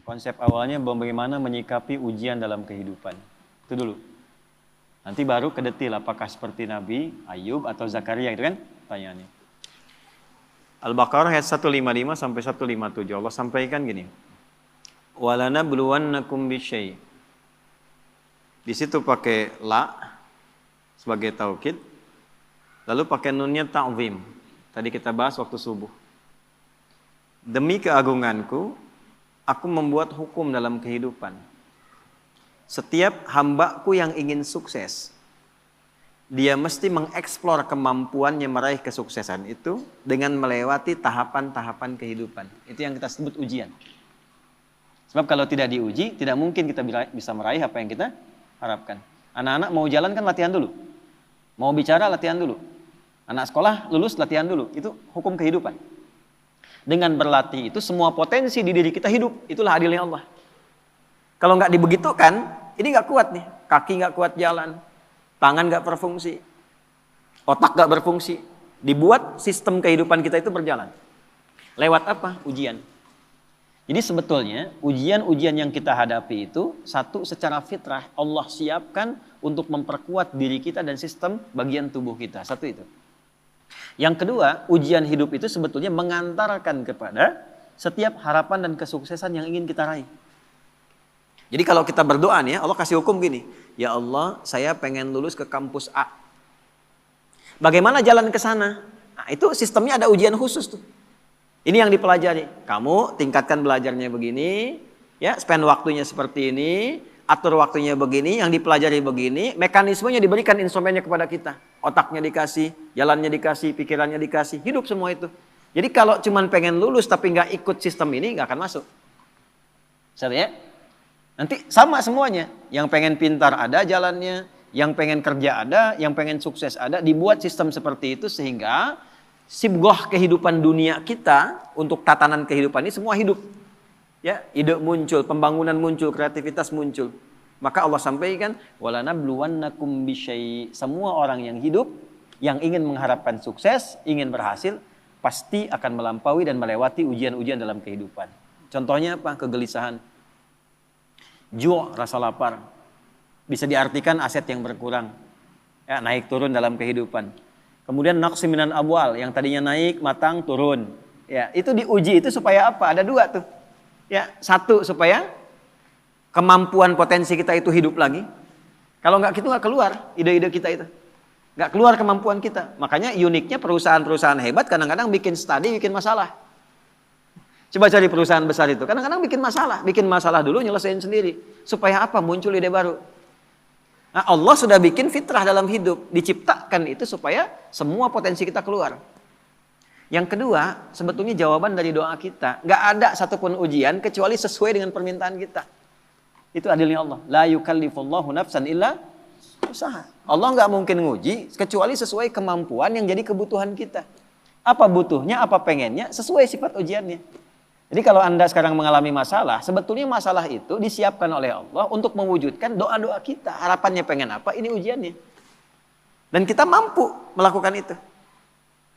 Konsep awalnya bagaimana menyikapi ujian dalam kehidupan. Itu dulu. Nanti baru ke detail apakah seperti Nabi Ayub atau Zakaria itu kan pertanyaannya. Al-Baqarah ayat 155 sampai 157 Allah sampaikan gini. Walanabluwannakum bisyai'. Di situ pakai la sebagai taukid. Lalu pakai nunnya ta'zim. Tadi kita bahas waktu subuh. Demi keagunganku, aku membuat hukum dalam kehidupan. Setiap hambaku yang ingin sukses, dia mesti mengeksplor kemampuannya meraih kesuksesan itu dengan melewati tahapan-tahapan kehidupan. Itu yang kita sebut ujian. Sebab kalau tidak diuji, tidak mungkin kita bisa meraih apa yang kita harapkan. Anak-anak mau jalan kan latihan dulu. Mau bicara latihan dulu. Anak sekolah lulus latihan dulu. Itu hukum kehidupan. Dengan berlatih itu semua potensi di diri kita hidup. Itulah adilnya Allah. Kalau nggak dibegitukan, ini nggak kuat nih. Kaki nggak kuat jalan, tangan nggak berfungsi, otak nggak berfungsi. Dibuat sistem kehidupan kita itu berjalan. Lewat apa? Ujian. Jadi sebetulnya ujian-ujian yang kita hadapi itu satu secara fitrah Allah siapkan untuk memperkuat diri kita dan sistem bagian tubuh kita. Satu itu. Yang kedua, ujian hidup itu sebetulnya mengantarkan kepada setiap harapan dan kesuksesan yang ingin kita raih. Jadi kalau kita berdoa nih, Allah kasih hukum gini. Ya Allah, saya pengen lulus ke kampus A. Bagaimana jalan ke sana? Nah, itu sistemnya ada ujian khusus tuh. Ini yang dipelajari. Kamu tingkatkan belajarnya begini, ya, spend waktunya seperti ini, atur waktunya begini, yang dipelajari begini, mekanismenya diberikan instrumennya kepada kita. Otaknya dikasih, jalannya dikasih, pikirannya dikasih, hidup semua itu. Jadi kalau cuman pengen lulus tapi nggak ikut sistem ini, nggak akan masuk. Saya ya? Nanti sama semuanya. Yang pengen pintar ada jalannya, yang pengen kerja ada, yang pengen sukses ada, dibuat sistem seperti itu sehingga sibgoh kehidupan dunia kita untuk tatanan kehidupan ini semua hidup. Ya, ide muncul, pembangunan muncul, kreativitas muncul. Maka Allah sampaikan, walanabluwannakum bisyai'. Semua orang yang hidup, yang ingin mengharapkan sukses, ingin berhasil, pasti akan melampaui dan melewati ujian-ujian dalam kehidupan. Contohnya apa? Kegelisahan. Ju', rasa lapar. Bisa diartikan aset yang berkurang. Ya, naik turun dalam kehidupan. Kemudian naqsi minan amwal, yang tadinya naik, matang, turun. Ya, itu diuji itu supaya apa? Ada dua tuh. Ya, satu supaya kemampuan potensi kita itu hidup lagi. Kalau nggak gitu nggak keluar ide-ide kita itu. Nggak keluar kemampuan kita. Makanya uniknya perusahaan-perusahaan hebat kadang-kadang bikin studi, bikin masalah. Coba cari perusahaan besar itu. Kadang-kadang bikin masalah dulu nyelesain sendiri. Supaya apa? Muncul ide baru. Nah, Allah sudah bikin fitrah dalam hidup. Diciptakan itu supaya semua potensi kita keluar. Yang kedua, sebetulnya jawaban dari doa kita. Nggak ada satupun ujian kecuali sesuai dengan permintaan kita. Itu adilnya Allah. La yukallifullahu nafsan illa usaha. Allah nggak mungkin nguji kecuali sesuai kemampuan yang jadi kebutuhan kita. Apa butuhnya, apa pengennya, sesuai sifat ujiannya. Jadi kalau Anda sekarang mengalami masalah, sebetulnya masalah itu disiapkan oleh Allah untuk mewujudkan doa-doa kita. Harapannya pengen apa, ini ujiannya. Dan kita mampu melakukan itu.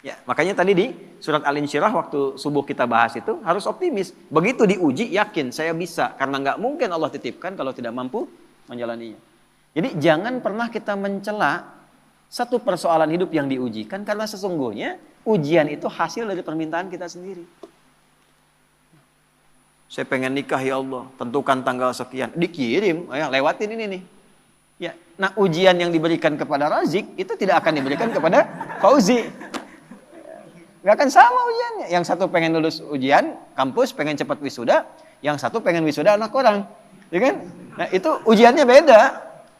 Ya, makanya tadi di surat Al-Insyirah waktu subuh kita bahas itu harus optimis. Begitu diuji, yakin saya bisa. Karena nggak mungkin Allah titipkan kalau tidak mampu menjalaninya. Jadi jangan pernah kita mencela satu persoalan hidup yang diujikan. Karena sesungguhnya ujian itu hasil dari permintaan kita sendiri. Saya pengen nikah ya Allah, tentukan tanggal sekian. Dikirim, ya, lewatin ini nih. Ya, nah ujian yang diberikan kepada Razik itu tidak akan diberikan kepada Fauzi. Gak akan sama ujiannya. Yang satu pengen lulus ujian, kampus pengen cepat wisuda. Yang satu pengen wisuda anak orang. Ya kan? Nah itu ujiannya beda.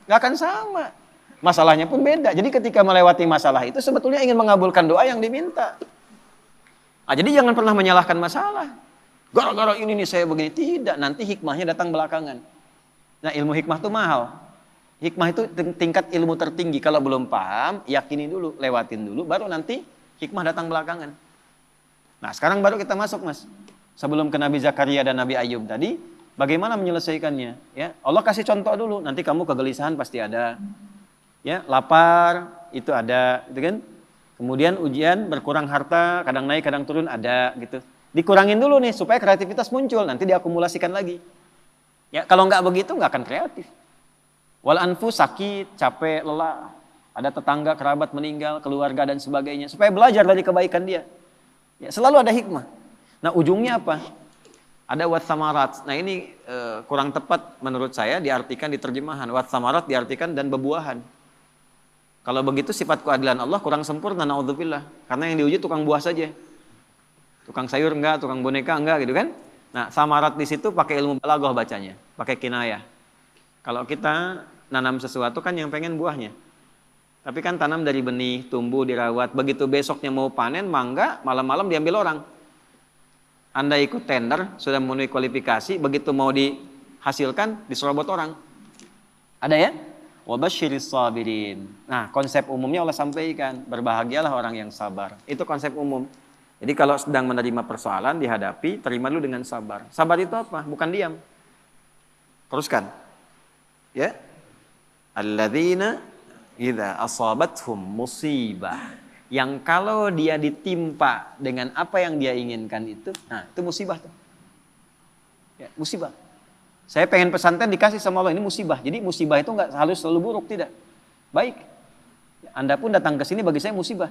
Gak akan sama. Masalahnya pun beda. Jadi ketika melewati masalah itu sebetulnya ingin mengabulkan doa yang diminta. Nah, jadi jangan pernah menyalahkan masalah. Gara-gara ini nih saya begini. Tidak, nanti hikmahnya datang belakangan. Nah ilmu hikmah itu mahal. Hikmah itu tingkat ilmu tertinggi. Kalau belum paham, yakini dulu, lewatin dulu, baru nanti hikmah datang belakangan. Nah sekarang baru kita masuk mas. Sebelum ke Nabi Zakaria dan Nabi Ayub tadi, bagaimana menyelesaikannya? Ya, Allah kasih contoh dulu. Nanti kamu kegelisahan pasti ada. Ya, lapar itu ada, gitu kan? Kemudian ujian berkurang harta, kadang naik kadang turun ada gitu. Dikurangin dulu nih supaya kreativitas muncul, nanti diakumulasikan lagi. Ya, kalau nggak begitu nggak akan kreatif. Wal anfus sakit, capek, lelah, ada tetangga, kerabat meninggal, keluarga dan sebagainya, supaya belajar dari kebaikan dia. Ya, selalu ada hikmah. Nah, ujungnya apa? Ada wat samarat. Nah, ini kurang tepat menurut saya diartikan di terjemahan. Wat samarat diartikan dan bebuahan. Kalau begitu sifat keadilan Allah kurang sempurna, naudzubillah. Karena yang diuji tukang buah saja. Tukang sayur enggak, tukang boneka enggak gitu kan? Nah, samarat di situ pakai ilmu balaghah bacanya, pakai kinayah. Kalau kita nanam sesuatu kan yang pengen buahnya. Tapi kan tanam dari benih, tumbuh, dirawat. Begitu besoknya mau panen, mangga, malam-malam diambil orang. Anda ikut tender, sudah memenuhi kualifikasi, begitu mau dihasilkan, diserobot orang. Ada ya? Wabasyiris sabirin. Nah, konsep umumnya Allah sampaikan, berbahagialah orang yang sabar. Itu konsep umum. Jadi kalau sedang menerima persoalan, dihadapi, terima dulu dengan sabar. Sabar itu apa? Bukan diam. Teruskan. Ya. Alladzina idza asabathum musibah. Yang kalau dia ditimpa dengan apa yang dia inginkan itu, nah itu musibah tuh. Ya, musibah. Saya pengen pesantren dikasih sama Allah, ini musibah. Jadi musibah itu nggak harus selalu buruk, tidak. Baik. Anda pun datang ke sini bagi saya musibah.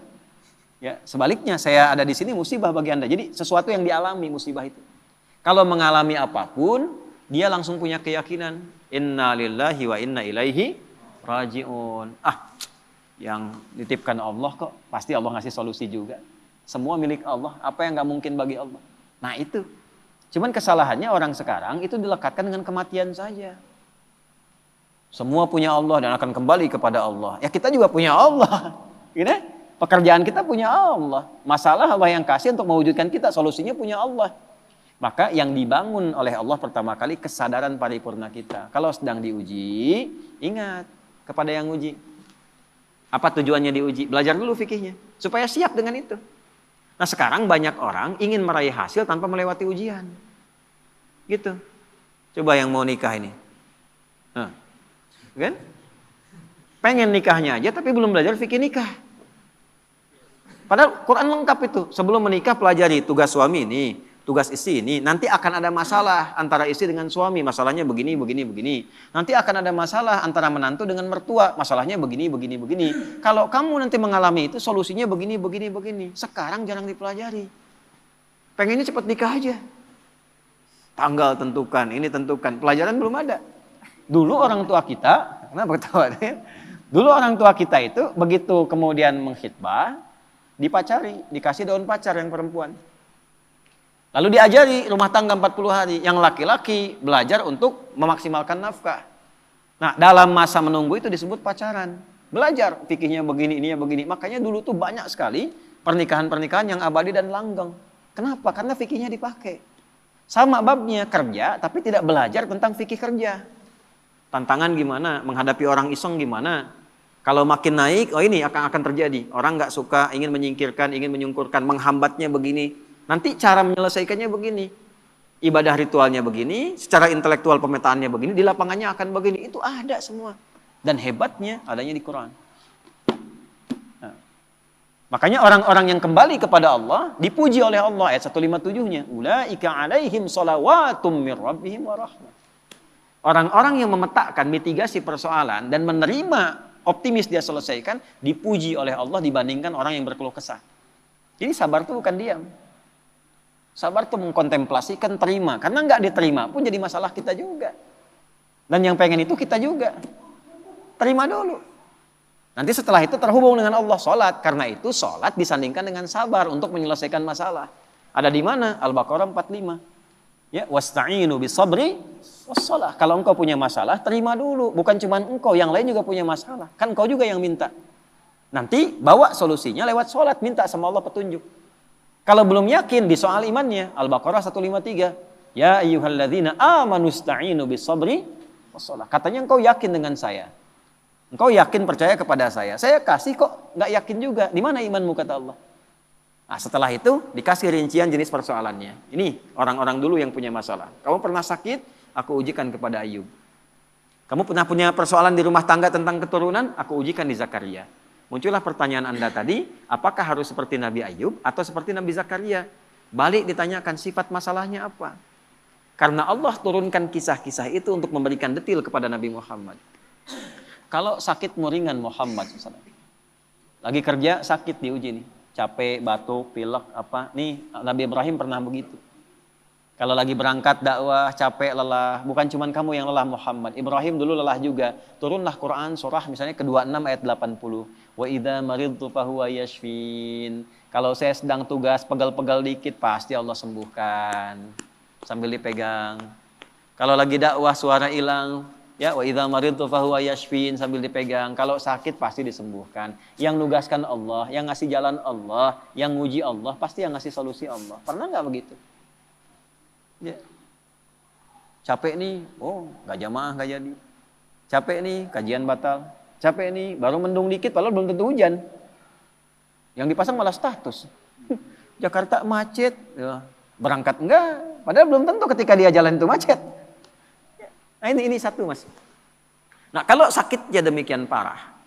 Ya, sebaliknya saya ada di sini musibah bagi Anda. Jadi sesuatu yang dialami musibah itu. Kalau mengalami apapun, dia langsung punya keyakinan, inna lillahi wa inna ilaihi rajiun. Yang dititipkan Allah kok, pasti Allah ngasih solusi juga. Semua milik Allah, apa yang nggak mungkin bagi Allah. Nah itu. Cuman kesalahannya orang sekarang itu dilekatkan dengan kematian saja. Semua punya Allah dan akan kembali kepada Allah. Ya kita juga punya Allah. Gitu? Pekerjaan kita punya Allah. Masalah Allah yang kasih untuk mewujudkan kita. Solusinya punya Allah. Maka yang dibangun oleh Allah pertama kali kesadaran paripurna kita. Kalau sedang diuji, ingat kepada yang uji. Apa tujuannya diuji? Belajar dulu fikihnya. Supaya siap dengan itu. Nah sekarang banyak orang ingin meraih hasil tanpa melewati ujian. Gitu. Coba yang mau nikah ini. Kan? Pengen nikahnya aja tapi belum belajar fikih nikah. Padahal Quran lengkap itu. Sebelum menikah pelajari tugas suami ini, tugas istri ini. Nanti akan ada masalah antara istri dengan suami. Masalahnya begini, begini, begini. Nanti akan ada masalah antara menantu dengan mertua. Masalahnya begini, begini, begini. Kalau kamu nanti mengalami itu solusinya begini, begini, begini. Sekarang jarang dipelajari. Pengennya cepat nikah aja. Tanggal tentukan, ini tentukan. Pelajaran belum ada. Dulu orang tua kita, kenapa ketawa? Dulu orang tua kita itu begitu kemudian mengkhitbah, dipacari, dikasih daun pacar yang perempuan. Lalu diajari rumah tangga 40 hari. Yang laki-laki belajar untuk memaksimalkan nafkah. Nah dalam masa menunggu itu disebut pacaran. Belajar fikihnya begini, ininya begini. Makanya dulu tuh banyak sekali pernikahan-pernikahan yang abadi dan langgeng. Kenapa? Karena fikihnya dipakai. Sama babnya kerja tapi tidak belajar tentang fikih kerja. Tantangan gimana? Menghadapi orang iseng gimana? Kalau makin naik, ini akan terjadi. Orang nggak suka, ingin menyingkirkan, ingin menyungkurkan, menghambatnya begini. Nanti cara menyelesaikannya begini. Ibadah ritualnya begini, secara intelektual pemetaannya begini, di lapangannya akan begini. Itu ada semua. Dan hebatnya adanya di Quran. Nah, makanya orang-orang yang kembali kepada Allah, dipuji oleh Allah. Ayat 157-nya. Ulaika alaihim salawatum mir rabbihim wa rahmah. Orang-orang yang memetakan mitigasi persoalan dan menerima optimis dia selesaikan, dipuji oleh Allah dibandingkan orang yang berkeluh kesah. Jadi sabar itu bukan diam. Sabar itu mengkontemplasikan, terima. Karena nggak diterima pun jadi masalah kita juga. Dan yang pengen itu kita juga. Terima dulu. Nanti setelah itu terhubung dengan Allah, sholat. Karena itu sholat disandingkan dengan sabar untuk menyelesaikan masalah. Ada di mana? Al-Baqarah 45. Ya, wasta'inu bisabri wassalah. Kalau engkau punya masalah, terima dulu. Bukan cuma engkau, yang lain juga punya masalah. Kan engkau juga yang minta. Nanti bawa solusinya lewat sholat, minta sama Allah petunjuk. Kalau belum yakin di soal imannya, Al-Baqarah 153. Ya ayyuhalladzina amanu sta'inu bisabri wassalah. Katanya engkau yakin dengan saya. Engkau yakin percaya kepada saya. Saya kasih kok nggak yakin juga. Di mana imanmu kata Allah? Nah, setelah itu dikasih rincian jenis persoalannya. Ini orang-orang dulu yang punya masalah. Kamu pernah sakit? Aku ujikan kepada Ayub. Kamu pernah punya persoalan di rumah tangga tentang keturunan? Aku ujikan di Zakaria. Muncullah pertanyaan Anda tadi, apakah harus seperti Nabi Ayub atau seperti Nabi Zakaria? Balik ditanyakan sifat masalahnya apa? Karena Allah turunkan kisah-kisah itu untuk memberikan detil kepada Nabi Muhammad. Kalau sakit ringan Muhammad SAW. Lagi kerja sakit diuji nih. Capek, batuk, pilek, apa. Nih Nabi Ibrahim pernah begitu. Kalau lagi berangkat dakwah, capek, lelah. Bukan cuma kamu yang lelah Muhammad. Ibrahim dulu lelah juga. Turunlah Quran surah misalnya ke-26 ayat 80. Wa idza maridtu fahuwa yashfin. Kalau saya sedang tugas pegal-pegal dikit pasti Allah sembuhkan. Sambil dipegang. Kalau lagi dakwah suara hilang, ya wa idza maridtu fahuwa yashfin sambil dipegang. Kalau sakit pasti disembuhkan. Yang nugaskan Allah, yang ngasih jalan Allah, yang nguji Allah, pasti yang ngasih solusi Allah. Pernah nggak begitu? Ya. Capek nih, nggak jamaah nggak jadi. Capek nih, kajian batal. Capek nih, baru mendung dikit, padahal belum tentu hujan. Yang dipasang malah status. Jakarta macet, ya. Berangkat enggak, padahal belum tentu ketika dia jalan itu macet. Nah ini satu mas. Nah kalau sakitnya demikian parah,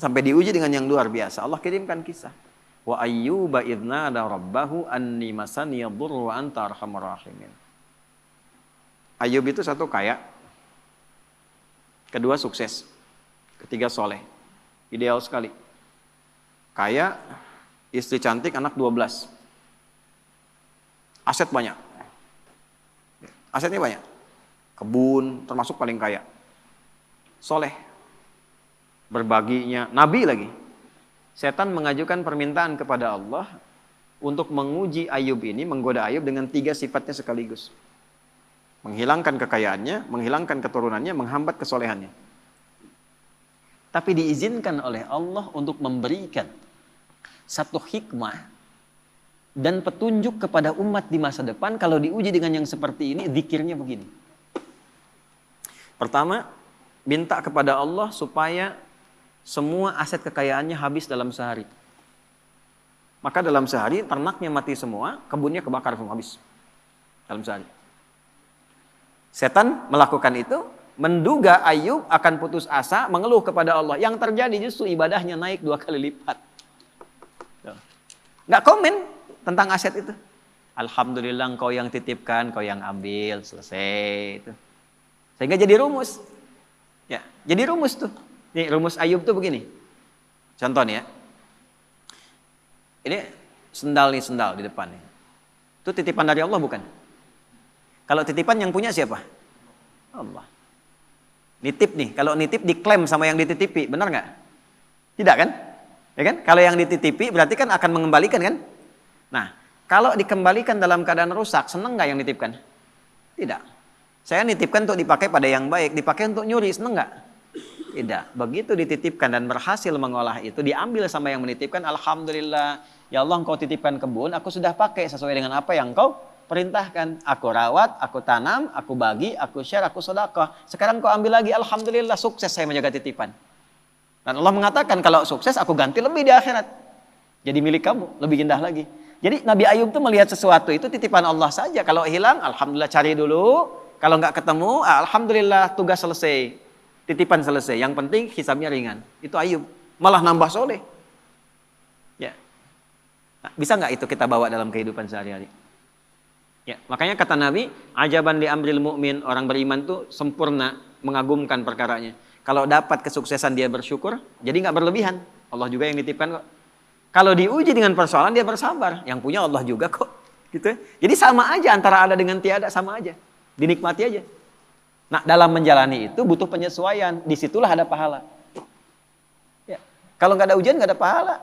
sampai diuji dengan yang luar biasa, Allah kirimkan kisah. Wa ayyuba idna da rabbahu anni masani yadurru wa anta arhamar rahimin. Ayub itu satu kaya, kedua sukses, ketiga soleh, ideal sekali. Kaya, istri cantik, anak 12. Aset banyak. Asetnya banyak. Kebun, termasuk paling kaya. Soleh. Berbaginya, nabi lagi. Setan mengajukan permintaan kepada Allah untuk menguji Ayub ini, menggoda Ayub dengan 3 sifatnya sekaligus. Menghilangkan kekayaannya, menghilangkan keturunannya, menghambat kesolehannya. Tapi diizinkan oleh Allah untuk memberikan satu hikmah dan petunjuk kepada umat di masa depan. Kalau diuji dengan yang seperti ini, zikirnya begini. Pertama, minta kepada Allah supaya semua aset kekayaannya habis dalam sehari. Maka dalam sehari ternaknya mati semua, kebunnya kebakar semua habis. Dalam sehari. Setan melakukan itu, menduga Ayub akan putus asa, mengeluh kepada Allah. Yang terjadi justru ibadahnya naik 2 kali lipat. Nggak komen tentang aset itu. Alhamdulillah kau yang titipkan, kau yang ambil, selesai itu. Sehingga jadi rumus. Ya, jadi rumus tuh. Nih rumus Ayub tuh begini. Contoh nih ya. Ini sendal di depan nih. Itu titipan dari Allah bukan? Kalau titipan yang punya siapa? Allah. Nitip nih, kalau nitip diklaim sama yang dititipi, benar nggak? Tidak kan? Ya kan? Kalau yang dititipi berarti kan akan mengembalikan kan? Nah, kalau dikembalikan dalam keadaan rusak, seneng nggak yang nitipkan? Tidak. Saya nitipkan untuk dipakai pada yang baik, dipakai untuk nyuri, seneng nggak? Tidak. Begitu dititipkan dan berhasil mengolah itu, diambil sama yang menitipkan, alhamdulillah, ya Allah engkau titipkan kebun, aku sudah pakai sesuai dengan apa yang engkau perintahkan. Aku rawat, aku tanam, aku bagi, aku share, aku sedekah. Sekarang kau ambil lagi, alhamdulillah sukses saya menjaga titipan. Dan Allah mengatakan kalau sukses aku ganti lebih di akhirat. Jadi milik kamu, lebih indah lagi. Jadi Nabi Ayub tuh melihat sesuatu itu titipan Allah saja. Kalau hilang, alhamdulillah cari dulu. Kalau nggak ketemu, alhamdulillah tugas selesai. Titipan selesai. Yang penting hisabnya ringan. Itu Ayub. Malah nambah soleh. Ya. Nah, bisa nggak itu kita bawa dalam kehidupan sehari-hari? Ya, makanya kata Nabi, ajaban li amril mu'min, orang beriman tuh sempurna, mengagumkan perkaranya. Kalau dapat kesuksesan dia bersyukur, jadi nggak berlebihan. Allah juga yang nitipkan kok. Kalau diuji dengan persoalan dia bersabar, yang punya Allah juga kok. Gitu. Jadi sama aja antara ada dengan tiada, sama aja. Dinikmati aja. Nah, dalam menjalani itu butuh penyesuaian, disitulah ada pahala. Ya. Kalau nggak ada ujian nggak ada pahala,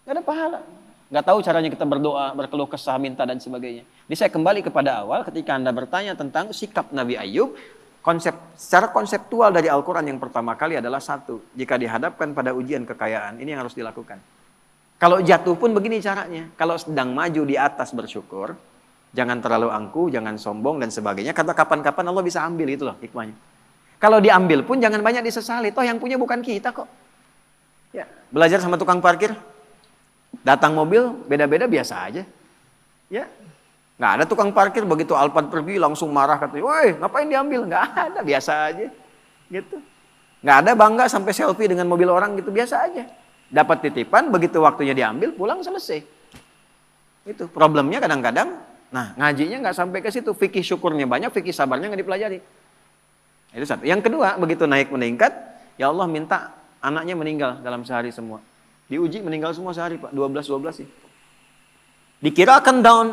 nggak ada pahala. Nggak tahu caranya kita berdoa, berkeluh kesah, minta dan sebagainya. Jadi saya kembali kepada awal ketika Anda bertanya tentang sikap Nabi Ayub, secara konseptual dari Al-Quran yang pertama kali adalah satu. Jika dihadapkan pada ujian kekayaan, ini yang harus dilakukan. Kalau jatuh pun begini caranya. Kalau sedang maju di atas bersyukur, jangan terlalu angkuh, jangan sombong dan sebagainya. Kata kapan-kapan Allah bisa ambil, itu loh hikmahnya. Kalau diambil pun jangan banyak disesali. Toh yang punya bukan kita kok. Ya, belajar sama tukang parkir. Datang mobil beda-beda biasa aja. Ya. Nggak ada tukang parkir begitu Alphard pergi langsung marah katanya, "Woi, ngapain diambil?" Nggak ada, biasa aja. Gitu. Nggak ada bangga sampai selfie dengan mobil orang gitu, biasa aja. Dapat titipan, begitu waktunya diambil, pulang selesai. Itu problemnya kadang-kadang Nah, ngajinya nggak sampai ke situ. Fikih syukurnya banyak, fikih sabarnya nggak dipelajari. Itu satu. Yang kedua, begitu naik meningkat, ya Allah minta anaknya meninggal dalam sehari semua. Diuji meninggal semua sehari, Pak. 12 sih. Dikira akan down,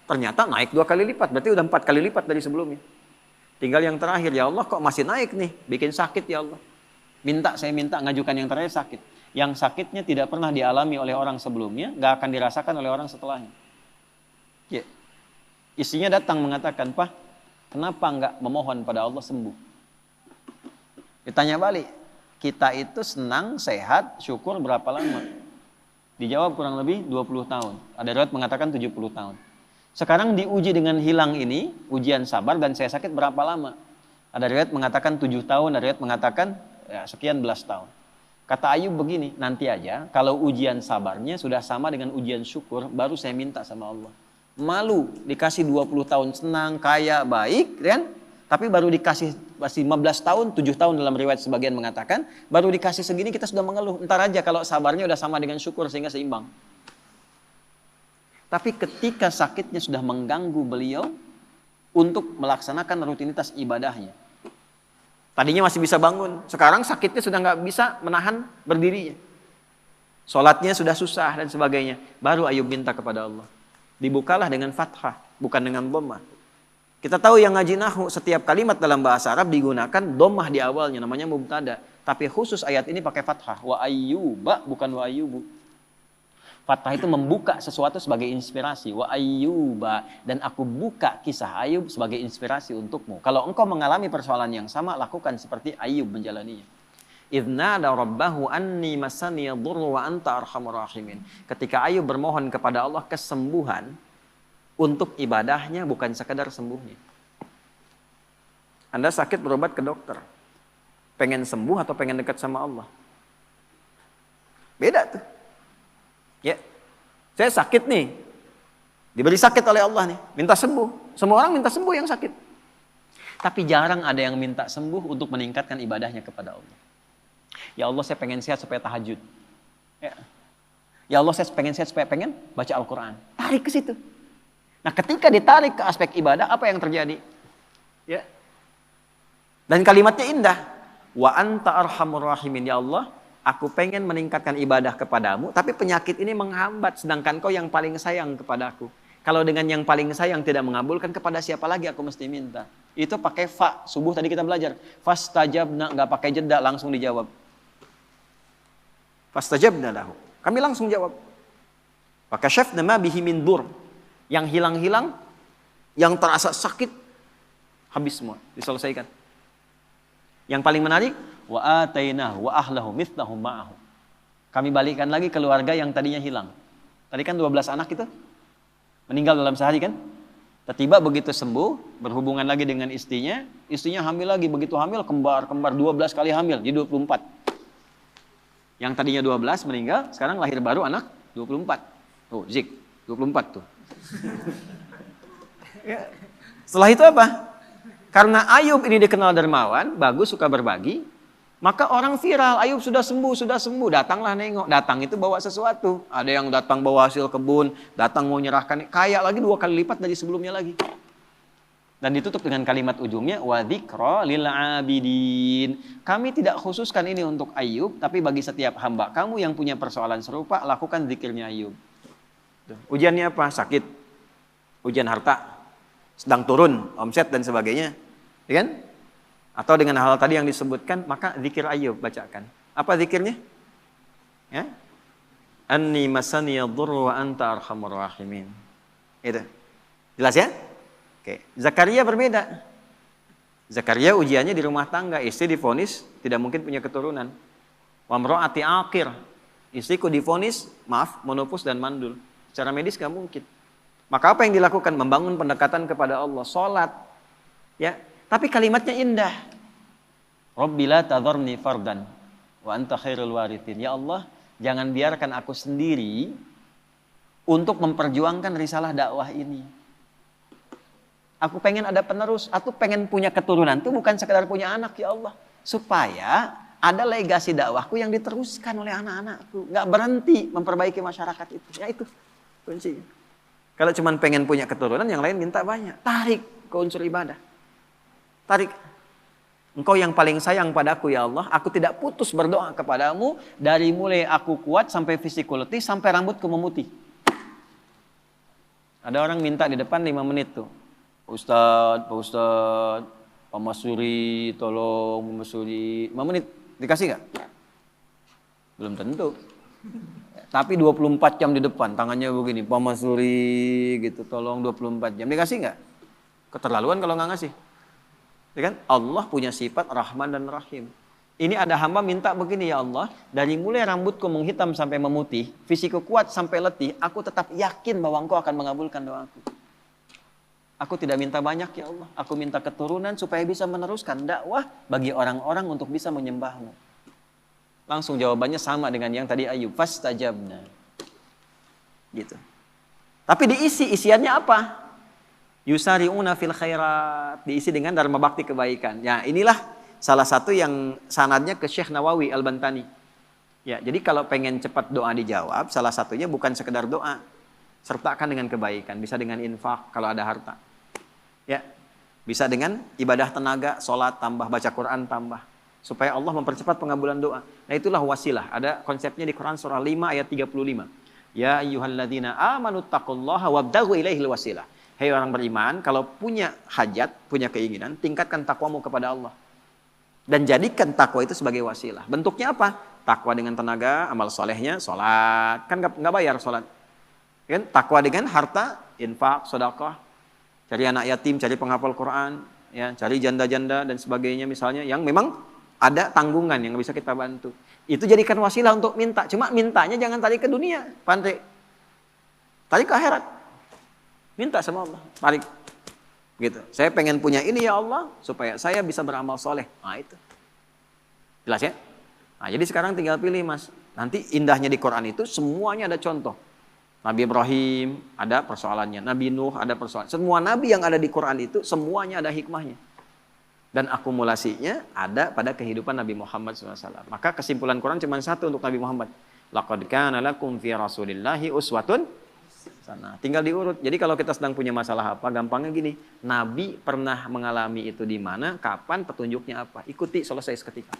ternyata naik 2 kali lipat. Berarti udah 4 kali lipat dari sebelumnya. Tinggal yang terakhir, ya Allah kok masih naik nih, bikin sakit ya Allah. Saya minta ngajukan yang terakhir sakit. Yang sakitnya tidak pernah dialami oleh orang sebelumnya, nggak akan dirasakan oleh orang setelahnya. Ya. Istrinya datang mengatakan, Pak, kenapa nggak memohon pada Allah sembuh? Ditanya balik, kita itu senang, sehat, syukur berapa lama? Dijawab kurang lebih 20 tahun. Ada riwayat mengatakan 70 tahun. Sekarang diuji dengan hilang ini, ujian sabar dan saya sakit berapa lama? Ada riwayat mengatakan 7 tahun, ada riwayat mengatakan ya, sekian belas tahun. Kata Ayub begini, nanti aja kalau ujian sabarnya sudah sama dengan ujian syukur, baru saya minta sama Allah. Malu, dikasih 20 tahun senang, kaya, baik, kan? Tapi baru dikasih masih 15 tahun, 7 tahun dalam riwayat sebagian mengatakan, baru dikasih segini kita sudah mengeluh. Entar aja kalau sabarnya udah sama dengan syukur sehingga seimbang. Tapi ketika sakitnya sudah mengganggu beliau untuk melaksanakan rutinitas ibadahnya. Tadinya masih bisa bangun, sekarang sakitnya sudah nggak bisa menahan berdirinya. Sholatnya sudah susah dan sebagainya. Baru Ayub minta kepada Allah. Dibukalah dengan fathah, bukan dengan dhammah. Kita tahu yang ngaji nahwu, setiap kalimat dalam bahasa Arab digunakan dhammah di awalnya, namanya mubtada. Tapi khusus ayat ini pakai fathah. Wa ayyuba, bukan wa ayyubu. Fathah itu membuka sesuatu sebagai inspirasi. Wa ayyuba, dan aku buka kisah Ayub sebagai inspirasi untukmu. Kalau engkau mengalami persoalan yang sama, lakukan seperti Ayub menjalaninya. Idznada rabbahu anni masaniya dhurru wa anta arhamur rahimin. Ketika Ayub bermohon kepada Allah kesembuhan untuk ibadahnya, bukan sekadar sembuhnya. Anda sakit berobat ke dokter, pengen sembuh atau pengen dekat sama Allah? Beda tuh. Ya, saya sakit nih, diberi sakit oleh Allah nih, minta sembuh. Semua orang minta sembuh yang sakit. Tapi jarang ada yang minta sembuh untuk meningkatkan ibadahnya kepada Allah. Ya Allah, saya pengen sehat supaya tahajud. Ya Allah, saya pengen sehat supaya pengen baca Al-Quran. Tarik ke situ. Nah, ketika ditarik ke aspek ibadah, apa yang terjadi? Ya. Dan kalimatnya indah. Wa anta arhamur rahimin. Ya Allah, aku pengen meningkatkan ibadah kepadamu, tapi penyakit ini menghambat, sedangkan kau yang paling sayang kepadaku. Kalau dengan yang paling sayang tidak mengabulkan, kepada siapa lagi aku mesti minta? Itu pakai fa. Subuh tadi kita belajar. Fastajabna, nggak pakai jeda, langsung dijawab. Fastajabna lahu. Kami langsung jawab. Fakashafna ma bihi min dur. Yang hilang-hilang, yang terasa sakit, habis semua, diselesaikan. Yang paling menarik, wa atainahu wa ahlahu mithlahum ma'ahu. Kami balikan lagi keluarga yang tadinya hilang. Tadi kan 12 anak itu meninggal dalam sehari kan? Tiba-tiba begitu sembuh, berhubungan lagi dengan istrinya hamil lagi, begitu hamil kembar 12 kali hamil, jadi 24. Yang tadinya 12 meninggal, sekarang lahir baru anak 24. Oh, Zik, 24 tuh. Ya. Setelah itu apa? Karena Ayub ini dikenal dermawan, bagus, suka berbagi, maka orang viral, Ayub sudah sembuh, datanglah nengok. Datang itu bawa sesuatu. Ada yang datang bawa hasil kebun, datang mau nyerahkan, kaya lagi 2 kali lipat dari sebelumnya lagi. Dan ditutup dengan kalimat ujungnya, wa dzikra lil abidin. Kami tidak khususkan ini untuk Ayub, tapi bagi setiap hamba kamu yang punya persoalan serupa, lakukan zikirnya Ayub. Ujiannya apa? Sakit. Ujian harta. Sedang turun, omset dan sebagainya. Ya kan? Atau dengan hal tadi yang disebutkan, maka zikir Ayub bacakan. Apa zikirnya? Ya? Anni masaniya dhurru wa anta arhamur rahimin. Itu. Jelas ya? Oke. Zakaria berbeda. Zakaria ujiannya di rumah tangga, istri divonis tidak mungkin punya keturunan. Wa imra'ati aqir. Istriku divonis, menopause dan mandul. Secara medis gak mungkin. Maka apa yang dilakukan? Membangun pendekatan kepada Allah, sholat. Ya, tapi kalimatnya indah. Rabbi la tadharni fardan wa anta khairul warithin. Ya Allah, jangan biarkan aku sendiri untuk memperjuangkan risalah dakwah ini. Aku pengen ada penerus, aku pengen punya keturunan itu bukan sekedar punya anak ya Allah. Supaya ada legasi dakwahku yang diteruskan oleh anak-anakku. Gak berhenti memperbaiki masyarakat itu. Ya itu kuncinya. Kalau cuma pengen punya keturunan, yang lain minta banyak. Tarik ke unsur ibadah. Tarik. Engkau yang paling sayang padaku ya Allah, aku tidak putus berdoa kepadamu dari mulai aku kuat sampai fisikku letih, sampai rambutku memutih. Ada orang minta di depan 5 menit tuh. Pak Ustadz, Pak Masuri, tolong Pak Masuri. 5 menit, dikasih gak? Belum tentu. Tapi 24 jam di depan, tangannya begini, Pak Masuri gitu, tolong 24 jam. Dikasih gak? Keterlaluan kalau gak ngasih. Ya kan? Allah punya sifat Rahman dan Rahim. Ini ada hamba minta begini, ya Allah, dari mulai rambutku menghitam sampai memutih, fisikku kuat sampai letih, aku tetap yakin bahwa Engkau akan mengabulkan doaku. Aku tidak minta banyak ya Allah, aku minta keturunan supaya bisa meneruskan dakwah bagi orang-orang untuk bisa menyembahmu. Langsung jawabannya sama dengan yang tadi Ayub, fastajabna. Gitu. Tapi isiannya apa? Yusari'una fil khairat, diisi dengan dharma bakti kebaikan. Ya, inilah salah satu yang sanadnya ke Syekh Nawawi Al-Bantani. Ya, jadi kalau pengen cepat doa dijawab, salah satunya bukan sekedar doa, sertakan dengan kebaikan, bisa dengan infak kalau ada harta. Ya, bisa dengan ibadah tenaga, sholat tambah, baca Quran tambah, supaya Allah mempercepat pengabulan doa. Nah, itulah wasilah. Ada konsepnya di Quran surah 5 ayat 35. Ya ayyuhalladzina amanu taqullaha wabtaghu ilaihil wasilah. Hei orang beriman, kalau punya hajat, punya keinginan, tingkatkan takwamu kepada Allah. Dan jadikan takwa itu sebagai wasilah. Bentuknya apa? Takwa dengan tenaga, amal solehnya, sholat. Kan nggak bayar sholat. Kan? Takwa dengan harta, infak, sedekah. Cari anak yatim, cari penghafal Quran, ya, cari janda-janda dan sebagainya misalnya. Yang memang ada tanggungan yang bisa kita bantu. Itu jadikan wasilah untuk minta. Cuma mintanya jangan tarik ke dunia. Pantai. Tarik ke akhirat. Minta sama Allah, tarik. Gitu. Saya pengen punya ini ya Allah, supaya saya bisa beramal soleh. Nah itu. Jelas ya? Nah jadi sekarang tinggal pilih mas. Nanti indahnya di Quran itu semuanya ada contoh. Nabi Ibrahim ada persoalannya. Nabi Nuh ada persoalan. Semua nabi yang ada di Quran itu semuanya ada hikmahnya. Dan akumulasinya ada pada kehidupan Nabi Muhammad SAW. Maka kesimpulan Quran cuma satu untuk Nabi Muhammad. Laqad kana lakum fi rasulillahi uswatun sana. Tinggal diurut. Jadi kalau kita sedang punya masalah apa, gampangnya gini. Nabi pernah mengalami itu di mana, kapan, petunjuknya apa. Ikuti, selesai seketika.